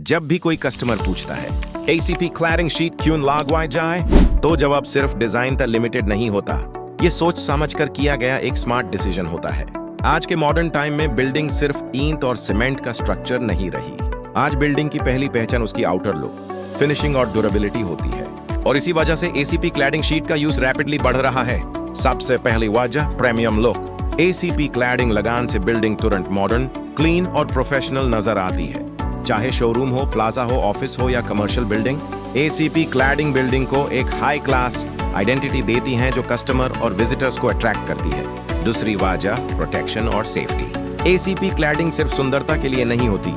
जब भी कोई कस्टमर पूछता है एसीपी क्लैडिंग शीट क्यों लगवाई जाए, तो जवाब सिर्फ डिजाइन तक लिमिटेड नहीं होता। ये सोच समझकर किया गया एक स्मार्ट डिसीजन होता है। आज के मॉडर्न टाइम में बिल्डिंग सिर्फ ईंट और सीमेंट का स्ट्रक्चर नहीं रही। आज बिल्डिंग की पहली पहचान उसकी आउटर लुक, फिनिशिंग और ड्यूरेबिलिटी होती है, और इसी वजह से एसीपी क्लैडिंग शीट का यूज रैपिडली बढ़ रहा है। सबसे पहली वजह प्रीमियम लुक। एसीपी क्लैडिंग लगान से बिल्डिंग तुरंत मॉडर्न, क्लीन और प्रोफेशनल नजर आती है। चाहे शोरूम हो, प्लाजा हो, ऑफिस हो या commercial building, ACP cladding building को एक हाई क्लास आइडेंटिटी देती है जो कस्टमर और विजिटर्स को अट्रैक्ट करती है। दूसरी वजह प्रोटेक्शन और सेफ्टी। एसीपी क्लैडिंग सिर्फ सुंदरता के लिए नहीं होती,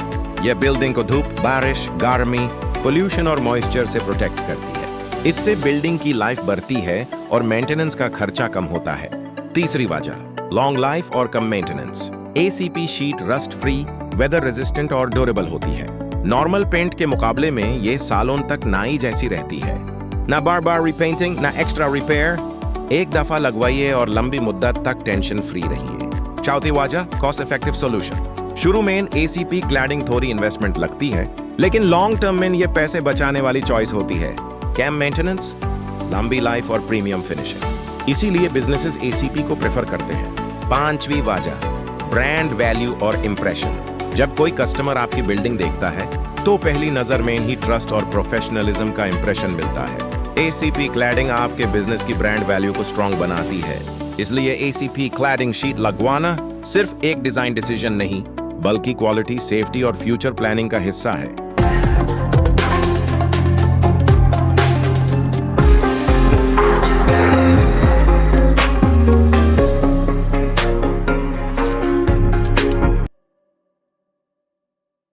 यह बिल्डिंग को धूप, बारिश, गर्मी, पोल्यूशन और मॉइस्चर से प्रोटेक्ट करती है। इससे बिल्डिंग की लाइफ बढ़ती है और मेंटेनेंस का खर्चा कम होता है। तीसरी वजह लॉन्ग लाइफ और कम maintenance. ACP sheet rust free, weather resistant और ड्यूरेबल होती है। नॉर्मल पेंट के मुकाबले में ये सालों तक नई जैसी रहती है। ना बार बार रिपेंटिंग, ना एक्स्ट्रा रिपेयर। एक दफा लगवाइए और लंबी मुद्दत तक टेंशन फ्री रहिए। चौथी वजह कॉस्ट इफेक्टिव सॉल्यूशन। शुरू में एसीपी क्लैडिंग थोड़ी इन्वेस्टमेंट लगती है, लेकिन लॉन्ग टर्म में ये पैसे बचाने वाली चॉइस होती है। कम मेंटेनेंस, लंबी लाइफ और प्रीमियम फिनिशिंग। इसीलिए बिजनेसेस एसीपी को प्रेफर करते हैं। पांचवी वजह ब्रांड वैल्यू और इंप्रेशन। जब कोई कस्टमर आपकी बिल्डिंग देखता है तो पहली नजर में ही ट्रस्ट और प्रोफेशनलिज्म का इंप्रेशन मिलता है। एसीपी क्लैडिंग आपके बिजनेस की ब्रांड वैल्यू को स्ट्रॉन्ग बनाती है। इसलिए एसीपी क्लैडिंग शीट लगवाना सिर्फ एक डिजाइन डिसीजन नहीं, बल्कि क्वालिटी, सेफ्टी और फ्यूचर प्लानिंग का हिस्सा है।